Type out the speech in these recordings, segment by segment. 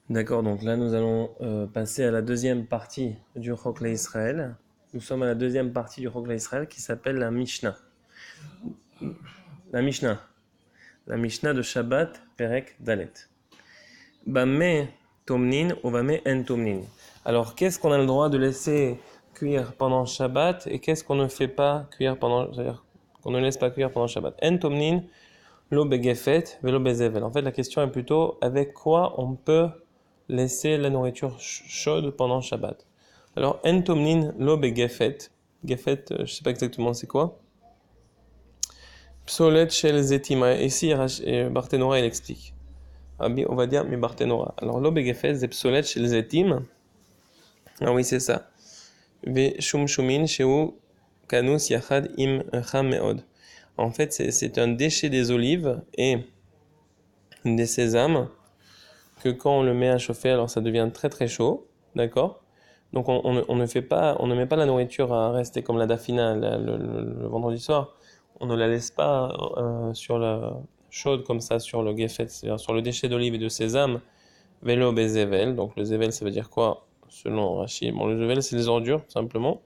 D'accord, donc là nous allons passer à la deuxième partie du Chokle Israël. Nous sommes à la deuxième partie du Chokle Israël qui s'appelle la Mishnah. La Mishnah. La Mishnah de Shabbat, Perek Dalet. Bame Tomnin ou Bame En Tomnin. Alors qu'est-ce qu'on a le droit de laisser cuire pendant Shabbat et qu'est-ce qu'on ne fait pas cuire pendant. C'est-à-dire qu'on ne laisse pas cuire pendant Shabbat. En Tomnin, lo begefet, velo bezevel. En fait, la question est plutôt avec quoi on peut laisser la nourriture chaude pendant Shabbat. Alors, en tomnin lo begefet. Gefet, je ne sais pas exactement c'est quoi. Psolet shel zetima. Ici, Barthénora, il explique. On va dire mi Barthénora. Alors, lo begefet, c'est psolet shel zetim. Ah oui, c'est ça. Ve shum shumin sheu kanus yachad im cham meod. En fait, c'est un déchet des olives et des sésames que quand on le met à chauffer, alors ça devient très très chaud, d'accord? Donc on ne fait pas, on ne met pas la nourriture à rester comme la dafina le vendredi soir. On ne la laisse pas sur la chaude comme ça sur le gefet, c'est-à-dire sur le déchet d'olive et de sésame. Velo bezevel, donc le zevel ça veut dire quoi selon Rachid? Bon, le zevel c'est les ordures tout simplement.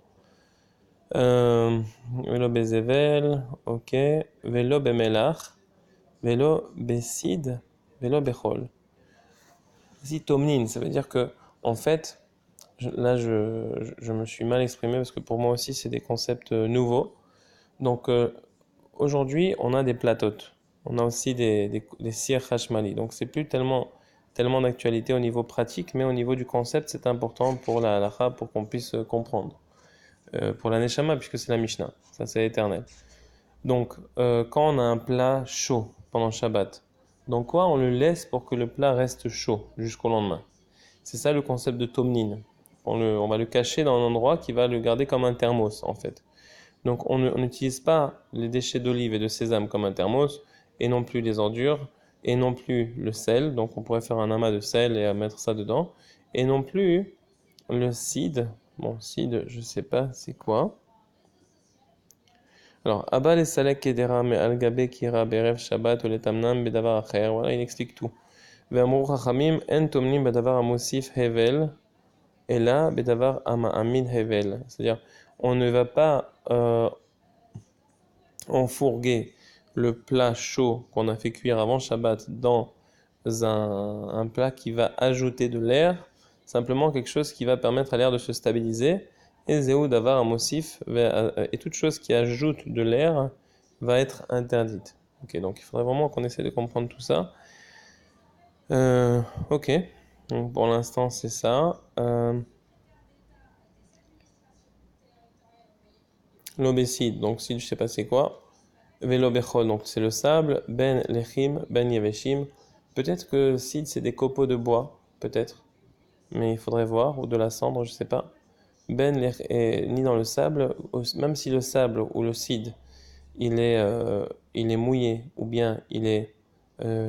Velo bezevel, ok. Velo bemelach, velo besid, velo bechol. Si tomnin, ça veut dire que, en fait, je me suis mal exprimé parce que pour moi aussi, c'est des concepts nouveaux. Donc, aujourd'hui, on a des platotes. On a aussi des sir hashmali. Donc, c'est plus tellement d'actualité au niveau pratique, mais au niveau du concept, c'est important pour la halakha, pour qu'on puisse comprendre. Pour la neshama, puisque c'est la Mishnah. Ça, c'est éternel. Donc, quand on a un plat chaud pendant Shabbat, donc quoi, on le laisse pour que le plat reste chaud jusqu'au lendemain. C'est ça le concept de tomnin. On va le cacher dans un endroit qui va le garder comme un thermos en fait. Donc on n'utilise pas les déchets d'olive et de sésame comme un thermos, et non plus les ordures, et non plus le sel, donc on pourrait faire un amas de sel et mettre ça dedans, et non plus le cidre. Bon, cidre, je sais pas c'est quoi. Alors, Abba les salek kedera me al gabe kira berev shabbat ou les tamnam bedavar acher. Voilà, il explique tout. Ve'amur chachamim en tomnim bedavar amosif hevel. Et là, bedavar amin hevel. C'est-à-dire, on ne va pas enfourguer le plat chaud qu'on a fait cuire avant Shabbat dans un plat qui va ajouter de l'air, simplement quelque chose qui va permettre à l'air de se stabiliser. Et zéou davar amosif, et toute chose qui ajoute de l'air va être interdite. Ok, donc il faudrait vraiment qu'on essaie de comprendre tout ça. Ok, donc pour l'instant c'est ça. L'obécide, donc si je sais pas c'est quoi. Velo bechol, donc c'est le sable. Ben lechim, ben yeveshim. Peut-être que sid c'est des copeaux de bois, peut-être. Mais il faudrait voir, ou de la cendre, je sais pas. Ben ni dans le sable, même si le sable ou le sid il est mouillé ou bien il est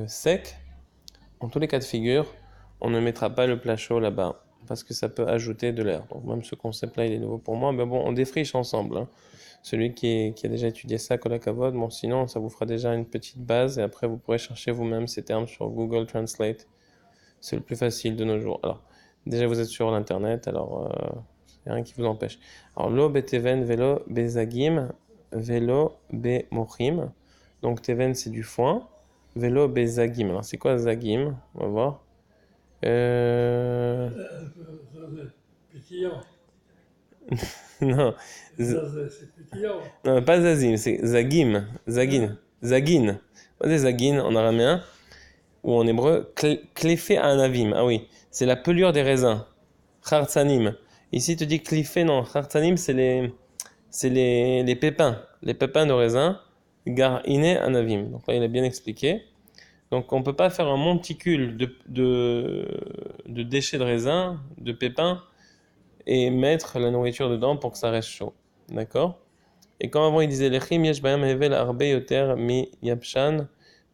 sec, en tous les cas de figure, on ne mettra pas le plat chaud là-bas parce que ça peut ajouter de l'air. Donc même ce concept-là, il est nouveau pour moi, mais bon, on défriche ensemble, hein. Celui qui a déjà étudié ça, Kolakavod, bon, sinon ça vous fera déjà une petite base et après vous pourrez chercher vous-même ces termes sur Google Translate. C'est le plus facile de nos jours. Alors, déjà vous êtes sur l'internet, alors il n'y a rien qui vous empêche. Alors, lo beteven velo bezagim, velo be mochim. Donc, teven c'est du foin, velo bezagim. Alors, c'est quoi zagim? On va voir. Euh... Pétillant. non, Ça, c'est pétillant. non, pas zazim, c'est zagim, Hein? zagin, zagin. C'est zagin en araméen ou en hébreu, cléfé anavim. Ah oui, c'est la pelure des raisins. Khartsanim. Ici, tu dis cliffé, non. Khartsanim, c'est les pépins. Les pépins de raisin. Gar iné anavim. Donc là, il a bien expliqué. Donc, on ne peut pas faire un monticule de déchets de raisin, de pépins, et mettre la nourriture dedans pour que ça reste chaud. D'accord? Et quand avant il disait Lechim yesh bayam hevel arbe yoter mi yapshan,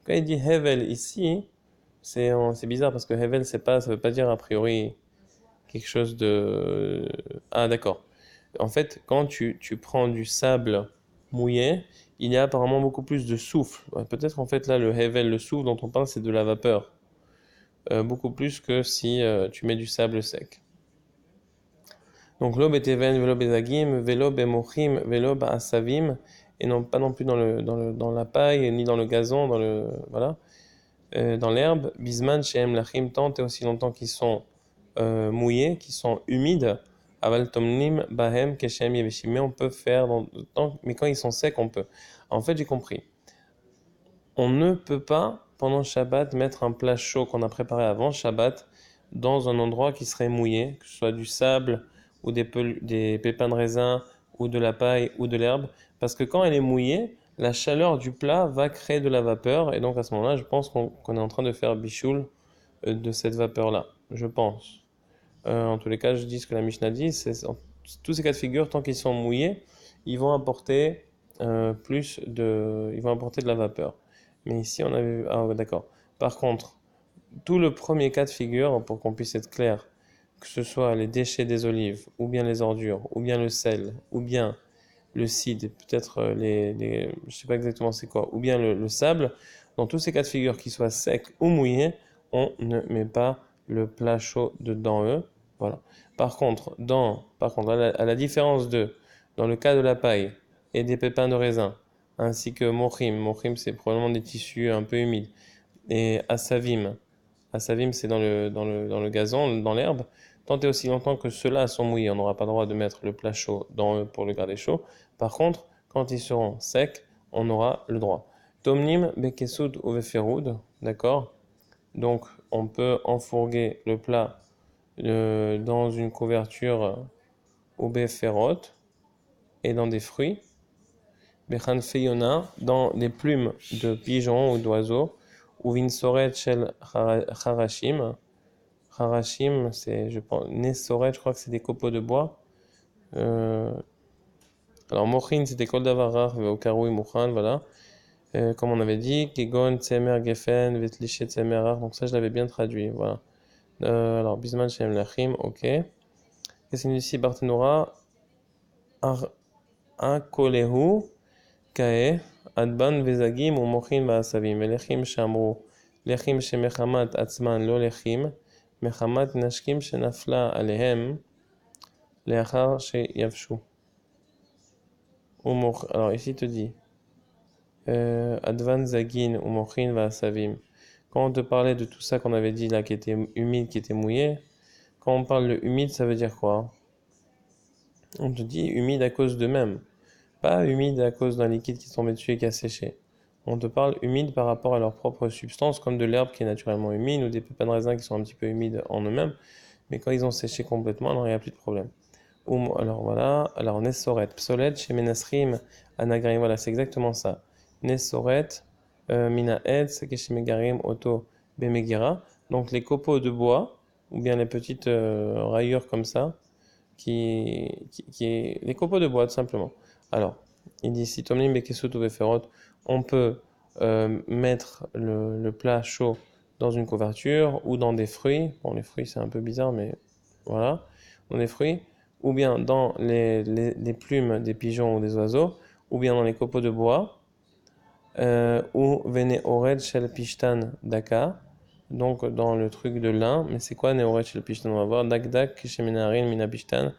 quand il dit hevel ici, c'est bizarre parce que hevel, ça veut pas dire a priori quelque chose de. Ah, d'accord. En fait, quand tu prends du sable mouillé, il y a apparemment beaucoup plus de souffle. Ouais, peut-être en fait là, le hevel, le souffle dont on parle, c'est de la vapeur. beaucoup plus que si tu mets du sable sec. Donc lo beteven, velo bezagim, velo bemochim, velo baasavim, et non pas non plus dans la paille, ni dans le gazon, voilà, dans l'herbe, bisman shehem lachim, tant et aussi longtemps qu'ils sont mouillés, qu'ils sont humides, aval tomnim bahem keshem yeveshim, mais on peut faire, mais quand ils sont secs, on peut. En fait, j'ai compris. On ne peut pas, pendant Shabbat, mettre un plat chaud qu'on a préparé avant Shabbat dans un endroit qui serait mouillé, que ce soit du sable ou des pépins de raisin ou de la paille ou de l'herbe, parce que quand elle est mouillée, la chaleur du plat va créer de la vapeur, et donc à ce moment-là, je pense qu'on est en train de faire bichoul de cette vapeur-là, je pense. En tous les cas, je dis ce que la Mishnah dit, tous ces cas de figure, tant qu'ils sont mouillés, ils vont apporter ils vont apporter de la vapeur. Mais ici, on avait, ah ouais, d'accord. Par contre, tout le premier cas de figure, pour qu'on puisse être clair, que ce soit les déchets des olives, ou bien les ordures, ou bien le sel, ou bien le cide, peut-être je sais pas exactement c'est quoi, ou bien le sable, dans tous ces cas de figure, qu'ils soient secs ou mouillés, on ne met pas le plat chaud dedans eux. Voilà. Par contre, à la différence dans le cas de la paille et des pépins de raisin, ainsi que mochim c'est probablement des tissus un peu humides, et asavim c'est dans le gazon, dans l'herbe, tant et aussi longtemps que ceux-là sont mouillés, on n'aura pas le droit de mettre le plat chaud dans eux pour le garder chaud. Par contre, quand ils seront secs, on aura le droit. Tomnim bekesud ou veferud, d'accord? Donc, on peut enfourguer le plat dans une couverture au beferot et dans des fruits. Bechan feyona, dans des plumes de pigeons ou d'oiseaux. Ou vinsoret shel charashim. Charashim, c'est, je pense, nesoret, je crois que c'est des copeaux de bois. Euh, alors, mochin, c'était kol davar rar veokaroui mochan, voilà. Comme on avait dit, Kegon, Tsemer, Geffen, Vetliche, Tsemer, Rar. Donc ça, je l'avais bien traduit. Voilà. Alors, Bisman, Shem, Lachim, ok. Qu'est-ce qu'il nous dit ici, Barthénora? Akolehu, Kae, Adban, Vezagim, ou Mochin, Baasavim. Lechim, Shamru. Lechim, Shemechamat, Atzman, Lo Lechim. Mechamat, Nashkim, Shenafla, Alehem. Leachar, Sheyavshu. Alors, ici, il te dit. Advan Zagin ou Mochin va Savim. Quand on te parlait de tout ça qu'on avait dit là, qui était humide, qui était mouillé, quand on parle de humide, ça veut dire quoi? On te dit humide à cause d'eux-mêmes, pas humide à cause d'un liquide qui est tombé dessus et qui a séché. On te parle humide par rapport à leur propre substance, comme de l'herbe qui est naturellement humide ou des pépins de raisin qui sont un petit peu humides en eux-mêmes, mais quand ils ont séché complètement, alors il n'y a plus de problème. Alors voilà, alors Nessoret, Psolet, chez Menasrim, Anagrim, voilà, c'est exactement ça. Nessoret, Mina Etz, Keshimegarim, Oto, Bemegira. Donc les copeaux de bois, ou bien les petites rayures comme ça, les copeaux de bois tout simplement. Alors, il dit si Tomlim Bekesut ou Beferot, on peut mettre le plat chaud dans une couverture ou dans des fruits. Bon, les fruits c'est un peu bizarre, mais voilà, dans des fruits, ou bien dans les plumes des pigeons ou des oiseaux, ou bien dans les copeaux de bois, ou Vene Ored Shel Pishtan Daka, donc dans le truc de lin. Mais c'est quoi Neored Shel Pishtan? On va voir Dak Dak Kisheminarin Mina Pishtan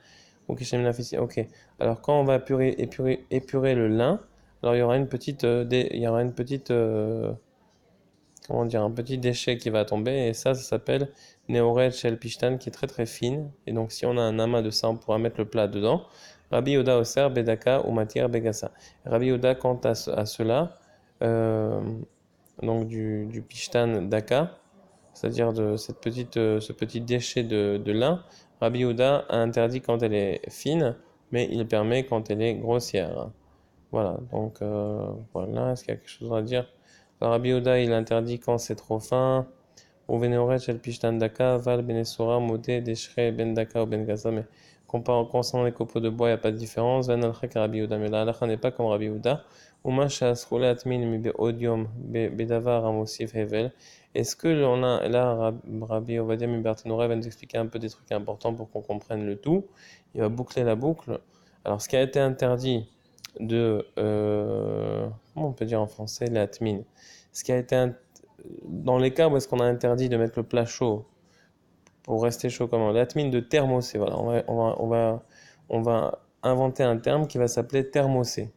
ou Kishemina Fissi. Ok, alors quand on va épurer le lin, alors il y aura une petite comment dire, un petit déchet qui va tomber, et ça s'appelle Neored Shel Pishtan, qui est très très fine. Et donc si on a un amas de ça, on pourra mettre le plat dedans. Rabbi Yoda Oser Bedaka ou Matir Begasa. Rabbi Yoda, quant à cela, euh, donc du Pishtan Daka, c'est-à-dire de ce petit déchet de lin, Rabbi Yehuda a interdit quand elle est fine, mais il permet quand elle est grossière. Voilà, donc voilà, est-ce qu'il y a quelque chose à dire? Alors, Rabbi Yehuda, il interdit quand c'est trop fin. Ou Veneoret shel Pishtan Daka, Val Benesora, Modé, Deshre, Ben Daka ou Ben Gaza, mais concernant les copeaux de bois, il n'y a pas de différence. Ven al-Chek Rabbi Yehuda, mais la halakha n'est pas comme Rabbi Yehuda. Uma she'asrou le'atmin mi be'odium be'davar amosif hevel. Est-ce que l'on a, là, Rabbi Ovadia Mibertanora va nous expliquer un peu des trucs importants pour qu'on comprenne le tout. Il va boucler la boucle. Alors, ce qui a été interdit comment on peut dire en français, l'atmin. Ce qui a été dans les cas où est-ce qu'on a interdit de mettre le plat chaud pour rester chaud comment? L'atmine de thermosé, voilà, on va inventer un terme qui va s'appeler thermosé.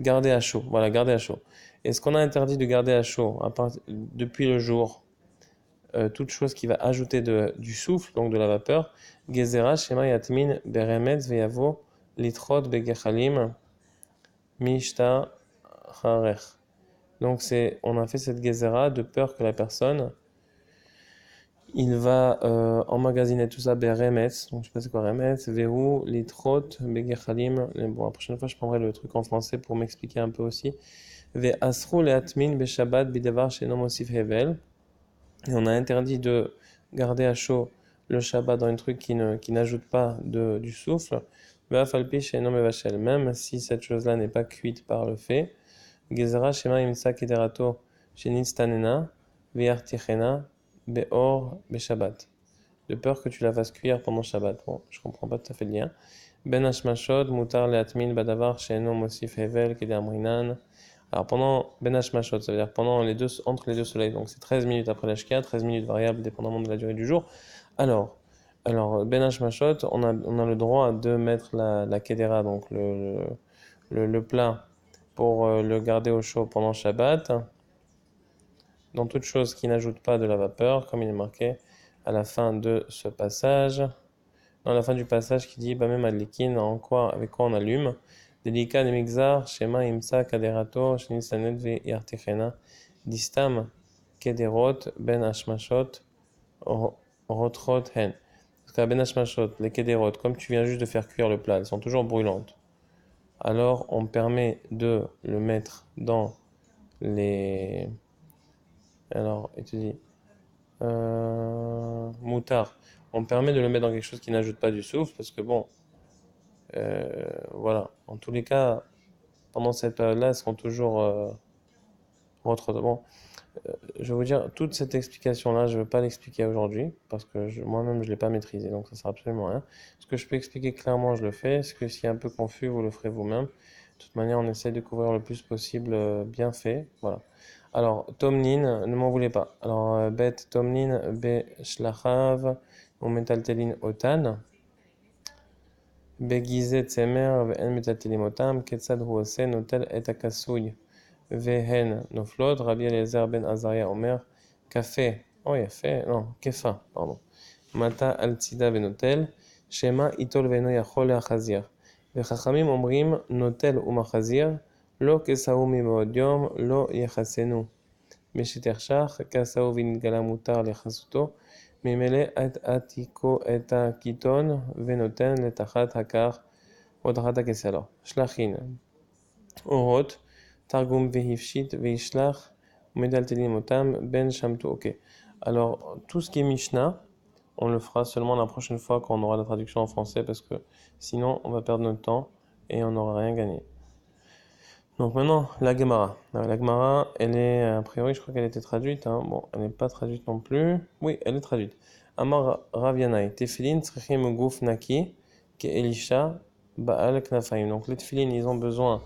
Garder à chaud, voilà, garder à chaud. Est-ce qu'on a interdit de garder à chaud depuis le jour toute chose qui va ajouter du souffle, donc de la vapeur? Gezerah, Shema Yatmin, Beremetz, Veyavo, Litrot, Begechalim, Mishta, Charech. Donc on a fait cette Gezerah de peur que la personne, il va emmagasiner tout ça, Beremetz, donc je sais pas c'est quoi Remetz, Vehu, Litrot, Begechalim. Bon, la prochaine fois je prendrai le truc en français pour m'expliquer un peu aussi. Ve'asru le'atmin be'shabbat bidavar she'eno mosif hevel. Et on a interdit de garder à chaud le Shabbat dans un truc qui n'ajoute pas du souffle. Ve'afalpi she'eno mevashel. Même si cette chose-là n'est pas cuite par le fait. Gezerah shema imsa kederato shenitztanena ve'artichena be'or be'shabbat. De peur que tu la fasses cuire pendant Shabbat. Bon, je comprends pas tout à fait le lien. Ben hashmashod mutar le'atmin badavar she'eno mosif hevel kedermrinan. Alors pendant Ben Hashmashot, ça veut dire entre les deux soleils, donc c'est 13 minutes après l'Ashkia, 13 minutes variables dépendamment de la durée du jour. Alors, Ben Hashmashot, on a le droit de mettre la Kedera, donc le plat, pour le garder au chaud pendant Shabbat, dans toute chose qui n'ajoute pas de la vapeur, comme il est marqué à la fin de ce passage, dans la fin du passage qui dit, même Adlikin, avec quoi on allume. Delika de Mixar, Shema Imsa Kaderato, Shenisanet ve Yartichena, Distam, Kederot, Ben Hashmashot, Rotrot Hen. Parce qu'à Ben Hashmashot, les Kederot, comme tu viens juste de faire cuire le plat, elles sont toujours brûlantes. Alors on permet de le mettre dans les. Alors, et tu dis. Moutard. On permet de le mettre dans quelque chose qui n'ajoute pas du souffle, parce que bon. Voilà. En tous les cas, pendant cette période-là, elles seront toujours bon, je vais vous dire, toute cette explication-là, je ne vais pas l'expliquer aujourd'hui, parce que moi-même, je ne l'ai pas maîtrisé, donc ça ne sert absolument à rien. Ce que je peux expliquer clairement, je le fais. Ce que s'il est un peu confus, vous le ferez vous-même. De toute manière, on essaie de couvrir le plus possible bien fait. Voilà. Alors, Tomnin, ne m'en voulez pas. Alors, Bet Tomnin, Be Shlachav, ou Metaltelin Otan. בגיזי צמר ואין מטלטלים אותם, כיצד הוא עושה? נוטל את הכסוי והן נופלות. רבי אליעזר בן עזריה אומר, קפה, או יפה, לא, כפה, פרדון, מטה על צידה ונוטל, שמא ייטול ואינו יכול להחזיר. וחכמים אומרים, נוטל ומחזיר, לא כסהו מבעוד יום, לא יחסנו. משתחשך, כסהו ונתגלה מותר לחסותו, ממילא עתיקו את הקיטון ונותן לתחת הכך או תחת הכסה לו. שלחין אורות, תרגום והפשיט וישלח ומדלתלים אותם בין שמתו. Ok. Alors, tout ce qui est Mishnah, on le fera seulement la prochaine fois quand on aura la traduction en français parce que sinon on va perdre notre temps et on n'aura rien gagné. Donc maintenant, la Gemara. La Gemara, elle est, a priori, je crois qu'elle était traduite. Hein. Bon, elle n'est pas traduite non plus. Oui, elle est traduite. Amar Rav Yanai, Tefilin tzrichim guf naki ke Elisha ba'al knafaim. Donc les tefilin, ils ont besoin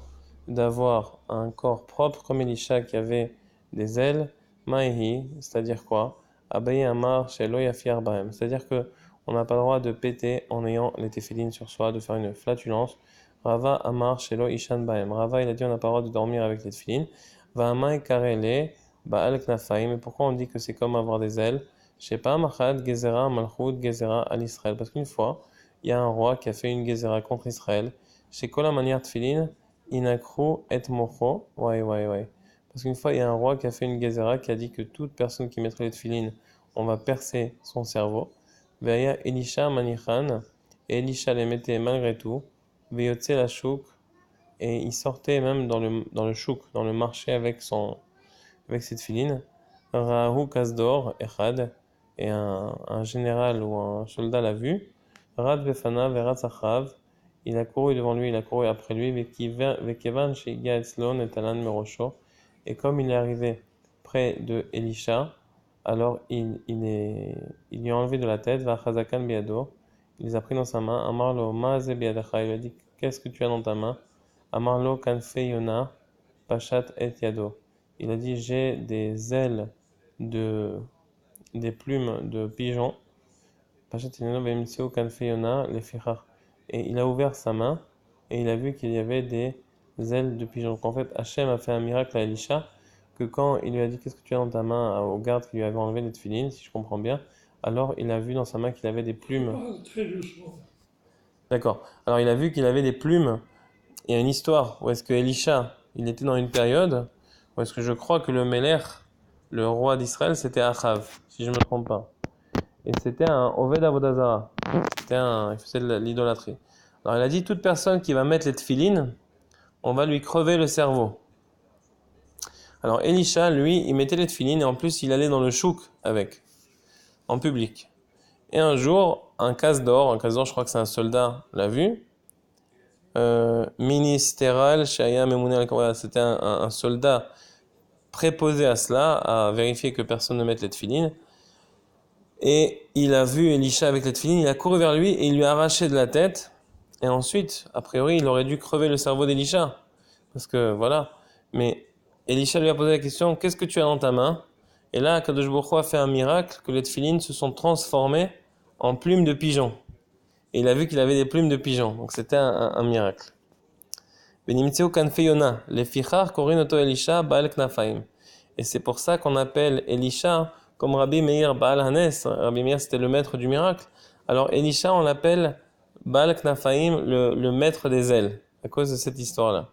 d'avoir un corps propre comme Elisha qui avait des ailes. Ma'ihi, c'est-à-dire quoi? Abaye Amar shelo yafir bahem. C'est-à-dire que on n'a pas le droit de péter en ayant les tefilin sur soi, de faire une flatulence. Rava Amar Shelo Ishan Baem. Rava, il a dit on n'a pas le droit de dormir avec les tefilin. Va Amai Karele Baal Knafaim. Mais pourquoi on dit que c'est comme avoir des ailes? Je sais pas, Machad Gezerah Malchut Gezerah al Israël. Parce qu'une fois, il y a un roi qui a fait une Gezerah contre Israël. Chez Kola manière tefilin, Inakru et Mocho. Ouais. Parce qu'une fois, il y a un roi qui a fait une Gezerah qui a dit que toute personne qui mettrait les tefilin, on va percer son cerveau. Veya Elisha Manichan. Et Elisha les mettait malgré tout. Veyotse la chouk, et il sortait même dans le chouk, dans le marché avec cette filine. Rahu Kasdor, Echad, et un général ou un soldat l'a vu. Rad Befana, Verat Sachav, il a couru devant lui, il a couru après lui. Vekevan Shiga Etzlon et Talan Merosho, et comme il est arrivé près de Elisha, alors il lui a enlevé de la tête, Vachazakan Biado. Il les a pris dans sa main. Amarlo Maze biadacha. Il lui a dit, qu'est-ce que tu as dans ta main? Amarlo Kanfe Yona Pachat et Yado. Il a dit, j'ai des ailes de, des plumes de pigeons. Et il a ouvert sa main et il a vu qu'il y avait des ailes de pigeon. Donc en fait, Hachem a fait un miracle à Elisha que quand il lui a dit qu'est-ce que tu as dans ta main au garde qui lui avait enlevé les tefilines, si je comprends bien, alors il a vu dans sa main qu'il avait des plumes. Parle très doucement. D'accord. Alors il a vu qu'il avait des plumes. Il y a une histoire où est-ce que Elisha, il était dans une période où est-ce que je crois que le Melech, le roi d'Israël, c'était Achav, si je ne me trompe pas. Et c'était un Oved Avodazara. Il faisait de l'idolâtrie. Alors il a dit, toute personne qui va mettre les tefilines, on va lui crever le cerveau. Alors Elisha, lui, il mettait les tefilines et en plus il allait dans le chouk avec, en public. Et un jour, un casse-d'or, je crois que c'est un soldat, l'a vu, ministéral, Shaya Memoune al-Kawala, c'était un soldat préposé à cela, à vérifier que personne ne mette les tefilines. Et il a vu Elisha avec les tefilines, il a couru vers lui et il lui a arraché de la tête. Et ensuite, a priori, il aurait dû crever le cerveau d'Elisha. Parce que voilà. Mais Elisha lui a posé la question, qu'est-ce que tu as dans ta main? Et là, Kadosh Baruch Hu a fait un miracle, que les tefilines se sont transformées en plumes de pigeons. Et il a vu qu'il avait des plumes de pigeons. Donc c'était un miracle. Benimtseu kanfeyona, les fichar korinoto Elisha baal knafaim. Et c'est pour ça qu'on appelle Elisha comme Rabbi Meir Baal Hanes. Rabbi Meir c'était le maître du miracle. Alors Elisha on l'appelle Baal Knafaim, le maître des ailes, à cause de cette histoire-là.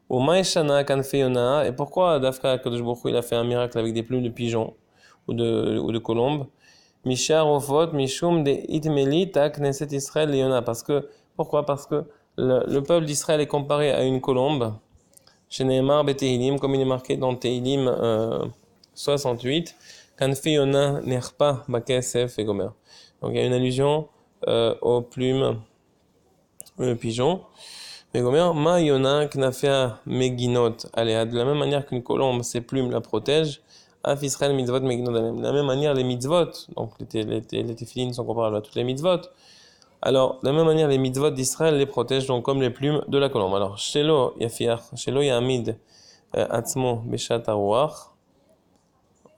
Umaishana kanfeyona. Et pourquoi Dafka Kadosh Baruch Hu il a fait un miracle avec des plumes de pigeons ou de colombes? Mishar Ofot Mishum de Itmeli Ta Knesset Israël Leona. Pourquoi? Parce que le peuple d'Israël est comparé à une colombe. Chez Nehemar Betehilim, comme il est marqué dans Tehilim 68, Kanfeyona Nerpa Bakesef et Gomer. Donc il y a une allusion aux plumes de pigeons. Mais Gomer, Ma Yona Knafea Meginot. Allez, de la même manière qu'une colombe, ses plumes la protègent. Af Israël Mitzvot Meginot. De la même manière, les mitzvot, donc les téphilines sont comparables à toutes les mitzvot. Alors, de la même manière, les mitzvot d'Israël les protègent, donc comme les plumes de la colombe. Alors, Shelo Yamid Atzmo Beshat Aruach.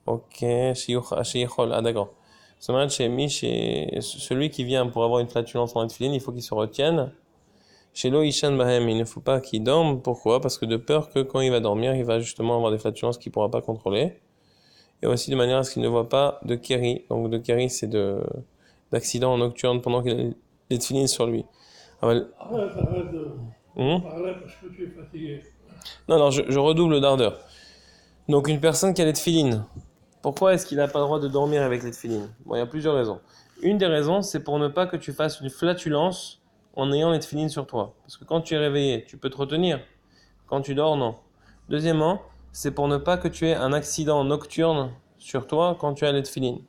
Ok, Shiyichol. Ah, d'accord. Celui qui vient pour avoir une flatulence dans la tefilin, il faut qu'il se retienne. Shelo Ishan Bahem, il ne faut pas qu'il dorme. Pourquoi? Parce que de peur que quand il va dormir, il va justement avoir des flatulences qu'il ne pourra pas contrôler. Et aussi de manière à ce qu'il ne voit pas de kéri. Donc, de kéri, c'est d'accident nocturne pendant qu'il a les tefilines sur lui. Arrête de parler parce que tu es fatigué. Non, je redouble d'ardeur. Donc une personne qui a les tefilines, pourquoi est-ce qu'il n'a pas le droit de dormir avec les tefilines? Bon, il y a plusieurs raisons. Une des raisons, c'est pour ne pas que tu fasses une flatulence en ayant les tefilines sur toi. Parce que quand tu es réveillé, tu peux te retenir. Quand tu dors, non. Deuxièmement, c'est pour ne pas que tu aies un accident nocturne sur toi quand tu as les tefilines.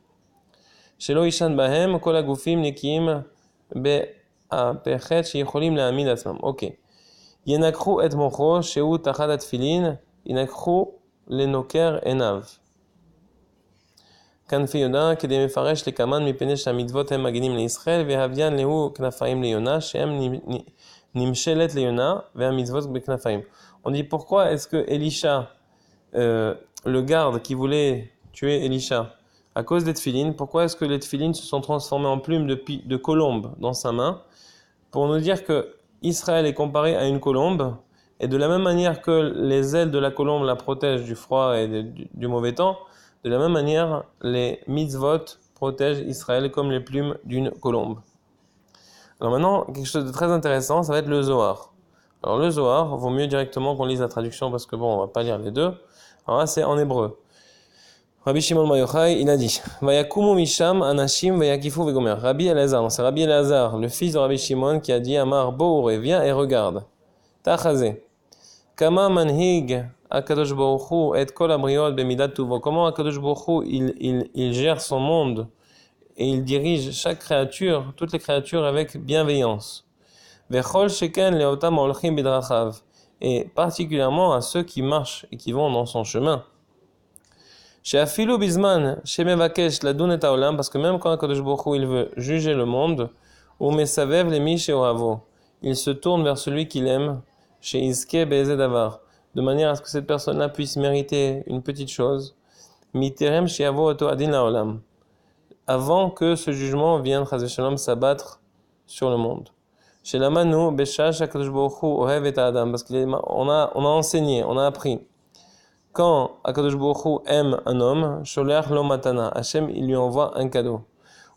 Shelo ishan bahem kol hagufim nekim be'apechet sheyicholim le'amid atzmam. Ok. Yenakru et mocho sheu tachat atfilin inakru lenoker enav. Kanfe Yoda kede mefaresh lekaman mipene shamitvot hem maginim leIsraël vehavian lehu knafaim leyona shem nimshelet leyona vehamitvot beknafaim. On dit pourquoi est-ce que Elisha, le garde qui voulait tuer Elisha, à cause des tefilines, pourquoi est-ce que les tefilines se sont transformées en plumes de colombe dans sa main? Pour nous dire que Israël est comparé à une colombe, et de la même manière que les ailes de la colombe la protègent du froid et du mauvais temps, de la même manière, les mitzvot protègent Israël comme les plumes d'une colombe. Alors maintenant, quelque chose de très intéressant, ça va être le Zohar. Alors le Zohar, vaut mieux directement qu'on lise la traduction parce que bon, on va pas lire les deux. Alors là, c'est en hébreu. Rabbi Shimon Bar Yochai, il a dit Vayakumu misham anashim vayakifu vegomer. Rabbi Elazar, c'est Rabbi Elazar, le fils de Rabbi Shimon, qui a dit Amar Boure, viens et regarde. Tachazé. Kama manhig Akadosh Baruch Hu et kol abriot bemidat tuvo. Comment Akadosh Baruch Hu il gère son monde et il dirige chaque créature, toutes les créatures avec bienveillance. Vechol sheken leotam olchim bidrachav. Et particulièrement à ceux qui marchent et qui vont dans son chemin. She'afilu bizman shemevakesh ladun et haolam, parce que même quand Akadosh Baruch Hu il veut juger le monde, ou mesavev lemi she'ohavo, il se tourne vers celui qu'il aime, she'izke be'ezeh davar, de manière à ce que cette personne-là puisse mériter une petite chose. Miterem shiavo oto adin laolam. Avant que ce jugement vienne, chas v'shalom, s'abattre sur le monde. Chez la Manu, Beshash HaKadosh Baruch Hu Ohev et Adam, parce qu'on a enseigné, on a appris. Quand HaKadosh Baruch Hu aime un homme, Sholeach lo matana, Hachem il lui envoie un cadeau.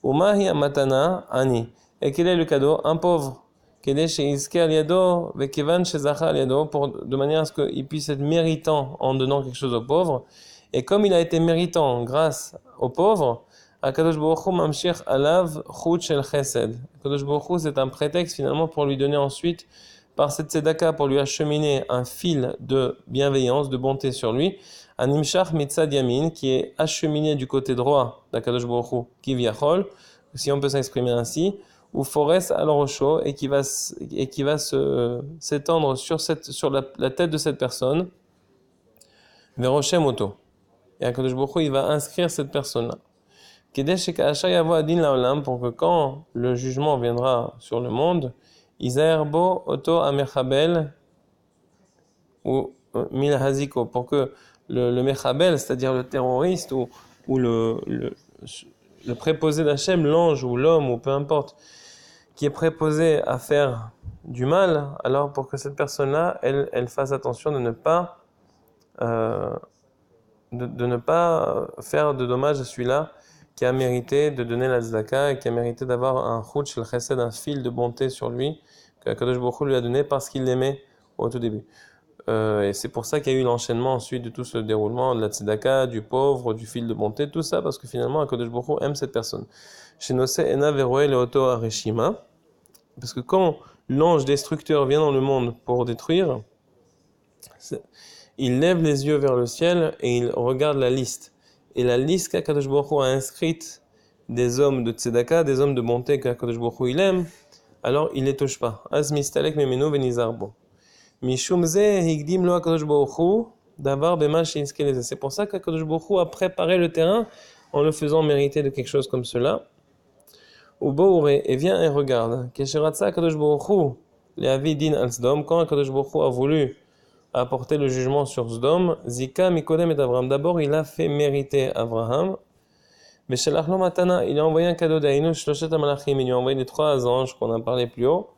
Umahi matana ani. Et quel est le cadeau? Un pauvre. Kede sheizke al yado, vekevan shezacha al yado, de manière à ce qu'il puisse être méritant en donnant quelque chose au pauvre. Et comme il a été méritant grâce au pauvre, HaKadosh Baruch Hu mamshich alav chut shel chesed. HaKadosh Baruch Hu, c'est un prétexte finalement pour lui donner ensuite, par cette tzedaka, pour lui acheminer un fil de bienveillance, de bonté sur lui, un nimshach mitzad yamin, qui est acheminé du côté droit d'HaKadosh Baruch Hu, kivyachol, si on peut s'exprimer ainsi, ou forest al rosho, et qui va s'étendre sur la tête de cette personne, veroshem oto. Et HaKadosh Baruch Hu, il va inscrire cette personne-là. Pour que quand le jugement viendra sur le monde, Isaerbo Oto Amechabel ou Milhaziko, pour que le Mechabel, c'est-à-dire le terroriste ou le préposé d'Hachem, l'ange ou l'homme ou peu importe, qui est préposé à faire du mal, alors pour que cette personne-là, elle fasse attention de ne pas faire de dommages à celui-là qui a mérité de donner la tzedaka et qui a mérité d'avoir un chut shel chesed, un fil de bonté sur lui, que HaKadosh Baruch Hu lui a donné parce qu'il l'aimait au tout début. Et c'est pour ça qu'il y a eu l'enchaînement ensuite de tout ce déroulement, de la tzedaka, du pauvre, du fil de bonté, tout ça, parce que finalement HaKadosh Baruch Hu aime cette personne. Shenose ena veroe leoto areshima, parce que quand l'ange destructeur vient dans le monde pour détruire, il lève les yeux vers le ciel et il regarde la liste. Et la liste qu'HaKadosh Baruch Hu a inscrite des hommes de tzedaka, des hommes de bonté qu'HaKadosh Baruch Hu il aime, alors il ne les touche pas. Az mistalek memeno venizarbo. Mishum ze higdim lo HaKadosh Baruch Hu davar bema sheinske leze. C'est pour ça qu'HaKadosh Baruch Hu a préparé le terrain en le faisant mériter de quelque chose comme cela. Uboure, et vient et regarde. Kesheratza HaKadosh Baruch Hu le'avi din al Sdom, quand HaKadosh Baruch Hu a voulu apporter le jugement sur Sdom, Zika, Mikodem et Abraham. D'abord, il a fait mériter Abraham. Mais chez Matana, il a envoyé un cadeau d'Aïnou, Shloshet Amalachim, il lui a envoyé les 3 anges qu'on a parlé plus haut,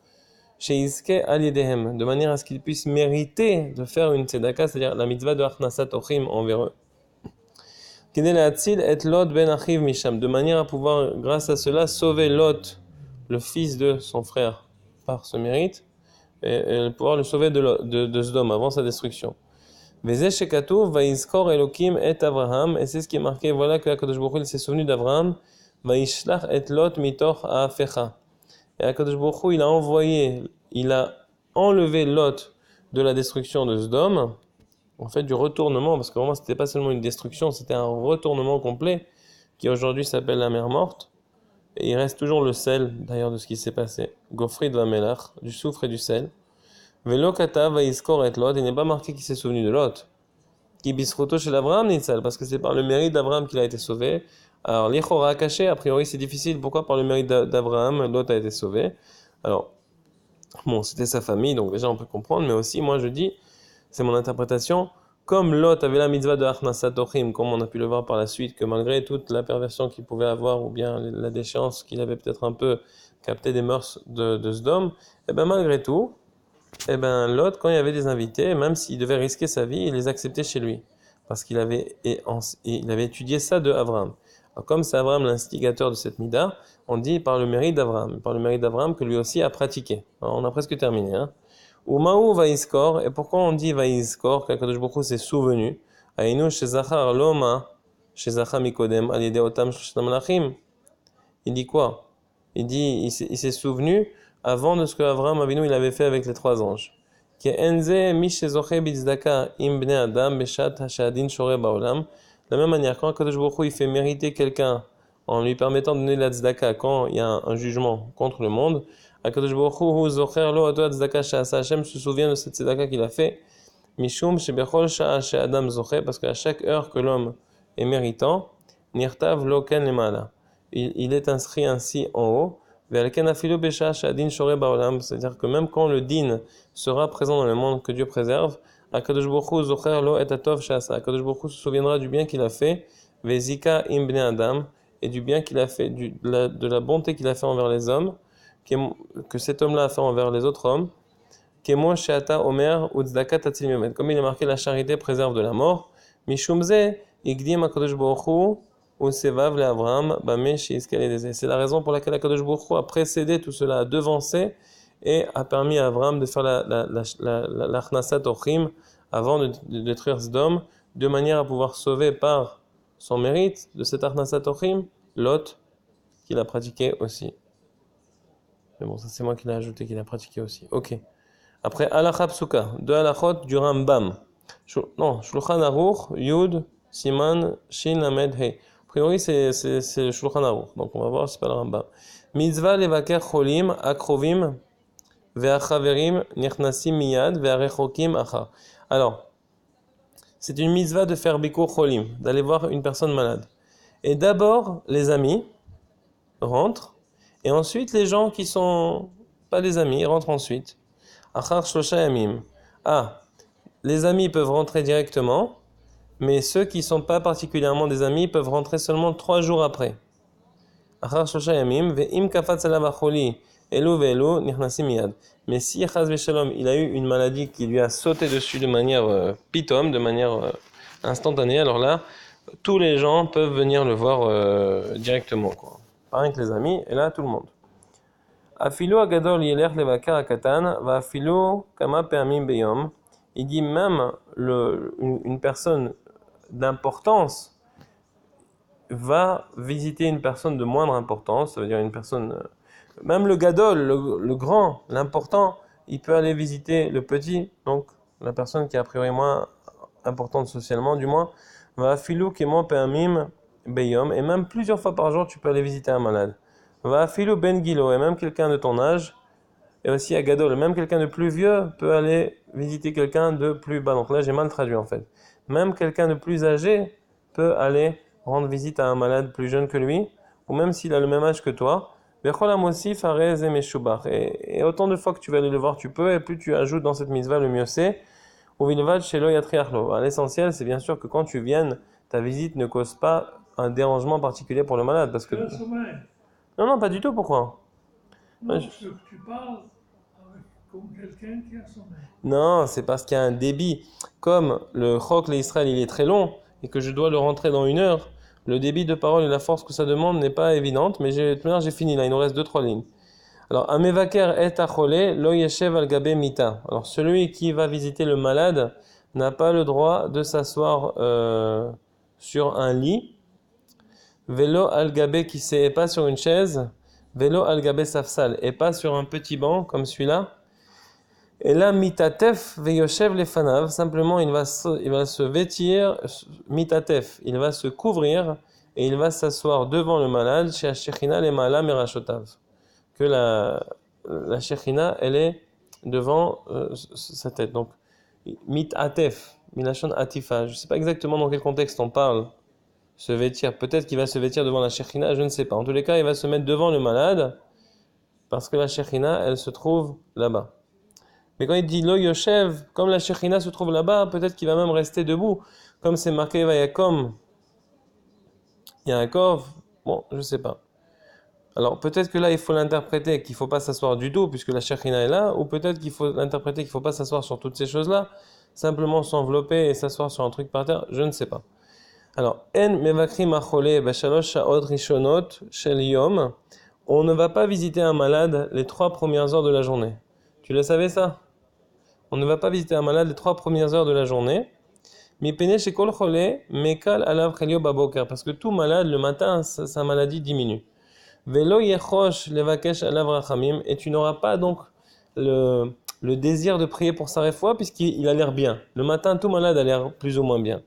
chez Iske al Yedehem, de manière à ce qu'il puisse mériter de faire une tzedaka, c'est-à-dire la mitzvah de Achnasat Ochim envers eux. Kedel Atzil et Lot ben Achiv Misham, de manière à pouvoir, grâce à cela, sauver Lot, le fils de son frère, par ce mérite, et pouvoir le sauver de Sodome avant sa destruction. Vezeh shekatuv vayizkor Elokim et Avraham, et c'est ce qui est marqué, voilà que HaKadosh Baruch Hu s'est souvenu d'Avraham, vayishlach et Lot mitoch ha'afecha. Et HaKadosh Baruch Hu, il a enlevé Lot de la destruction de Sodome, en fait du retournement, parce que vraiment c'était pas seulement une destruction, c'était un retournement complet, qui aujourd'hui s'appelle la mer morte. Et il reste toujours le sel, d'ailleurs, de ce qui s'est passé. Gofrid va melach, du soufre et du sel. Velo kata va iskor et Lot, il n'est pas marqué qu'il s'est souvenu de Lot. Qui bisroto chez l'Abraham nitzal, parce que c'est par le mérite d'Abraham qu'il a été sauvé. Alors, l'Ichora caché, a priori c'est difficile. Pourquoi par le mérite d'Abraham, Lot a été sauvé? Alors, bon, c'était sa famille, donc déjà on peut comprendre, mais aussi, moi je dis, c'est mon interprétation, comme Lot avait la mitzvah de Achnasat Ochim, comme on a pu le voir par la suite, que malgré toute la perversion qu'il pouvait avoir, ou bien la déchéance qu'il avait peut-être un peu capté des mœurs de Sodome, et bien malgré tout, et ben Lot, quand il y avait des invités, même s'il devait risquer sa vie, il les acceptait chez lui, parce qu'il avait étudié ça de Abraham. Alors, comme c'est Abraham l'instigateur de cette mida, on dit par le mérite d'Abraham que lui aussi a pratiqué. Alors, on a presque terminé, hein. Umaou vaïskor, et pourquoi on dit vaïskor, qu'Akadosh Baruch Hu s'est souvenu, Aïnou shezachar loma, shezachar mikodem, alidé otam shloshtam malachim. Il dit quoi? Il dit, il s'est souvenu avant de ce que Avraham Avinu il avait fait avec les 3 anges. Ke enze mi shezoche bizdaka im bnei adam beshat hashadin shore baolam. De la même manière, quand Akadosh Baruch Hu il fait mériter quelqu'un en lui permettant de donner la tzedaka quand il y a un jugement contre le monde, HaKadosh Baruch Hu zocher lo ato tzedaka she'asa, Hashem se souvient de cette tzedaka qu'il a fait, mishum shebechol sha'a she'adam zocher, parce qu'à chaque heure que l'homme est méritant, nirtav lo ken lemala, il est inscrit ainsi en haut, ve'alken afilu besha'a she'adin shore ba'olam, c'est-à-dire que même quand le din sera présent dans le monde que Dieu préserve, HaKadosh Baruch Hu zocher lo et atov she'asa, HaKadosh Baruch Hu se souviendra du bien qu'il a fait, Vezika im bnei adam, et du bien qu'il a fait, de la bonté qu'il a fait envers les hommes, que cet homme-là a fait envers les autres hommes, Kemo sheata omer utzdaka tatzil miomet. Comme il est marqué, la charité préserve de la mort. Mishumze igdim akadosh baruch hu usevav le Avraham bame sheiskal edeze. C'est la raison pour laquelle Akadosh baruch hu a précédé tout cela, a devancé et a permis à Avraham de faire l'achnasat ochim avant de détruire Sodome, de manière à pouvoir sauver par son mérite de cet achnasat ochim Lot qu'il a pratiqué aussi. Mais bon, ça c'est moi qui l'ai ajouté, qu'il a pratiqué aussi. Ok. Après, halakha psuka, deux halakhot du Rambam. Non, Shulchan Aruch, Yud, Siman, Shin, Lamed, He. A priori, c'est le Shulchan Aruch. Donc, on va voir si c'est pas le Rambam. Mitzvah levaker cholim, akrovim, ve'achaverim, nichnasim miyad, ve'arechokim achar. Alors, c'est une mitzvah de faire bikur cholim, d'aller voir une personne malade. Et d'abord, les amis rentrent, et ensuite, les gens qui sont pas des amis rentrent ensuite. Achar shlosha yamim. Ah, les amis peuvent rentrer directement, mais ceux qui ne sont pas particulièrement des amis peuvent rentrer seulement 3 jours après. Achar shlosha yamim, ve'im kafatz alav acholi, elu ve'elu, nichnasim miyad. Mais si, chaz v'shalom, il a eu une maladie qui lui a sauté dessus de manière pitom, de manière instantanée, alors là, tous les gens peuvent venir le voir directement, quoi. Pareil que les amis, et là, tout le monde. Afilo agadol yelech levakar akatan, va afilo kama pe'amim beyom. Il dit même une personne d'importance va visiter une personne de moindre importance, ça veut dire une personne, même le gadol, le grand, l'important, il peut aller visiter le petit, donc la personne qui est a priori moins importante socialement, du moins, va afilo kama pe'amim beyom, et même plusieurs fois par jour, tu peux aller visiter un malade. Va afilo ben gilo, et même quelqu'un de ton âge, et aussi à Gadol, même quelqu'un de plus vieux peut aller visiter quelqu'un de plus bas. Donc là, j'ai mal traduit en fait. Même quelqu'un de plus âgé peut aller rendre visite à un malade plus jeune que lui, ou même s'il a le même âge que toi. Et autant de fois que tu vas aller le voir, tu peux, et plus tu ajoutes dans cette mitzvah, le mieux c'est. L'essentiel, c'est bien sûr que quand tu viennes, ta visite ne cause pas un dérangement particulier pour le malade. Parce que... Non, pas du tout, pourquoi? Non, parce que tu parles comme quelqu'un qui a sommeil. Non, c'est parce qu'il y a un débit. Comme le chok l'Israël, il est très long, et que je dois le rentrer dans 1 heure, le débit de parole et la force que ça demande n'est pas évidente, mais de toute manière, j'ai fini là, il nous reste 2-3 lignes. Alors, Amevaker et achole, lo yeshev al gabe mita. Alors, celui qui va visiter le malade n'a pas le droit de s'asseoir sur un lit. Velo al-gabé qui c'est pas sur une chaise, velo al-gabé safsal, et pas sur un petit banc comme celui-là. Et là, mitatef veyoshev lefanav, simplement il va se vêtir, mitatef, il va se couvrir et il va s'asseoir devant le malade, chez Shechina le mala merashotav. Que la Shechina, elle est devant sa tête. Donc, mitatef, milachon atifa, je ne sais pas exactement dans quel contexte on parle. Se vêtir, peut-être qu'il va se vêtir devant la Shechina, je ne sais pas. En tous les cas, il va se mettre devant le malade parce que la Shechina, elle se trouve là-bas. Mais quand il dit Lo Yoshev, comme la Shechina se trouve là-bas, peut-être qu'il va même rester debout. Comme c'est marqué Vayakom, Yaakov, bon, je ne sais pas. Alors peut-être que là, il faut l'interpréter qu'il ne faut pas s'asseoir du tout puisque la Shechina est là, ou peut-être qu'il faut l'interpréter qu'il ne faut pas s'asseoir sur toutes ces choses-là, simplement s'envelopper et s'asseoir sur un truc par terre, je ne sais pas. Alors, en mevakrim achole b'shalosh sha'ot rishonot shel yom, on ne va pas visiter un malade les 3 premières heures de la journée. Tu le savais ça? On ne va pas visiter un malade les 3 premières heures de la journée. Mipene shekol chole mekal alav chelio baboker, parce que tout malade le matin sa maladie diminue. Velo yechosh levakesh alav rachamim, et tu n'auras pas donc le désir de prier pour sa réfoua puisqu'il a l'air bien. Le matin, tout malade a l'air plus ou moins bien.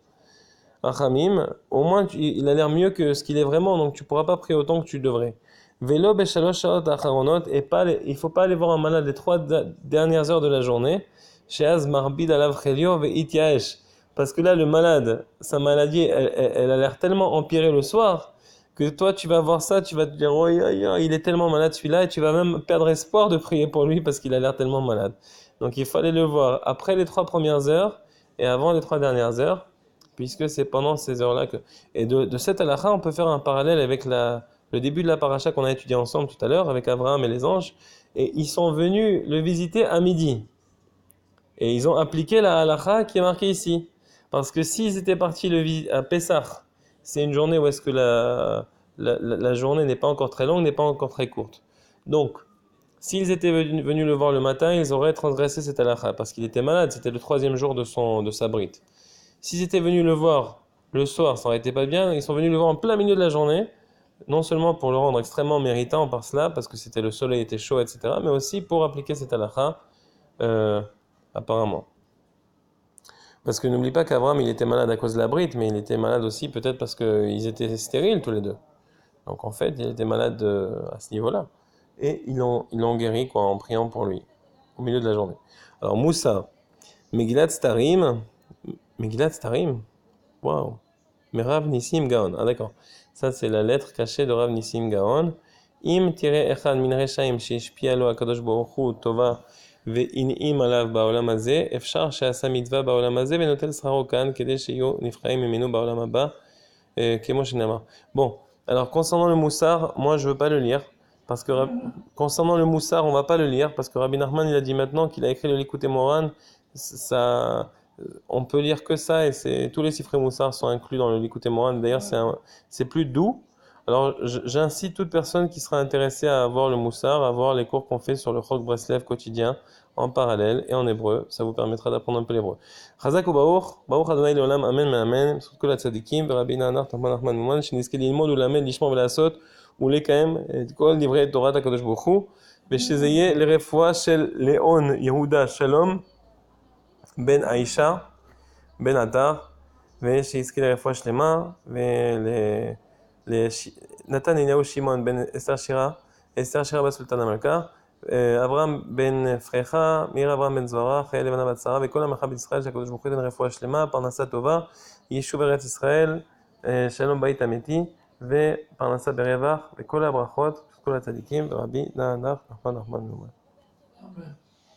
Rachamim, au moins il a l'air mieux que ce qu'il est vraiment, donc tu ne pourras pas prier autant que tu devrais. Velo beshalosh shaot acharonot, et il ne faut pas aller voir un malade les 3 dernières heures de la journée. Sheaz marbid alav chelio ve'it yaesh, parce que là le malade, sa maladie, elle a l'air tellement empirée le soir que toi tu vas voir ça, tu vas te dire oh, il est tellement malade celui-là, et tu vas même perdre espoir de prier pour lui parce qu'il a l'air tellement malade. Donc il fallait le voir après les 3 premières heures et avant les 3 dernières heures. puisque c'est pendant ces heures-là que... Et de cette halakha, on peut faire un parallèle avec le début de la paracha qu'on a étudié ensemble tout à l'heure, avec Abraham et les anges, et ils sont venus le visiter à midi. Et ils ont appliqué la halakha qui est marquée ici. Parce que s'ils étaient partis à Pessah, c'est une journée où est-ce que la journée n'est pas encore très longue, n'est pas encore très courte. Donc, s'ils étaient venus le voir le matin, ils auraient transgressé cette halakha, parce qu'il était malade, c'était le 3e jour de sa brite. S'ils étaient venus le voir le soir, ça aurait été pas bien, ils sont venus le voir en plein milieu de la journée, non seulement pour le rendre extrêmement méritant par cela, parce que le soleil était chaud, etc., mais aussi pour appliquer cette halakha, apparemment. Parce que n'oublie pas qu'Abraham, il était malade à cause de la brite, mais il était malade aussi peut-être parce qu'ils étaient stériles tous les deux. Donc en fait, il était malade à ce niveau-là. Et ils l'ont guéri quoi, en priant pour lui, au milieu de la journée. Alors Moussa, Megillat Starim, waouh, mais Rav Nissim Gaon, ah d'accord, ça c'est la lettre cachée de Rav Nissim Gaon. Im tiré echad min reshaim shishpia lo akadosh baruch hu tova ve'in'im alav ba'olam hazeh efshar she'asa mitzvah ba'olam hazeh ve'notel sraro kan kedei sheyu nifchaim mimenu ba'olam haba kemo shenamar. Bon, alors concernant le Moussar, moi je veux pas le lire parce que concernant le Moussar, on va pas le lire parce que Rabbi Nachman il a dit maintenant qu'il a écrit le Likutei Moharan, ça on peut lire que ça et tous les Sifrei Moussar sont inclus dans le Likutei Moharan. D'ailleurs, c'est plus doux. Alors, j'incite toute personne qui sera intéressée à voir le Moussar, à voir les cours qu'on fait sur le Chok Breslev quotidien en parallèle et en hébreu. Ça vous permettra d'apprendre un peu l'hébreu. Chazak ubaruch, baruch Adonai leolam, amen, amen. Sur kol hatzadikim, Rabbi Nahar, Nachman Muman, שנזכה ללמוד וללמד, לשמוע ולעשות ולקיים את כל דברי תורת הקדוש ברוך הוא, ושזה יהיה לרפואה של ליאון יהודה שלום, בן עישה, בן עטר, ושיזכה לרפואה שלמה, נתן אליהו שמעון בן אסתר שירה בת סולטן המלכה, אברהם בן פרחה, מאיר אברהם בן זוהרה, חיי לבנה בת שרה, וכל המלכה בישראל שהקדוש ברוך הוא ייתן רפואה שלמה, פרנסה טובה, יישוב ארץ ישראל, שלום בית אמיתי, ופרנסה ברווח, וכל הברכות, כל הצדיקים, ורבי נחמן נחמן.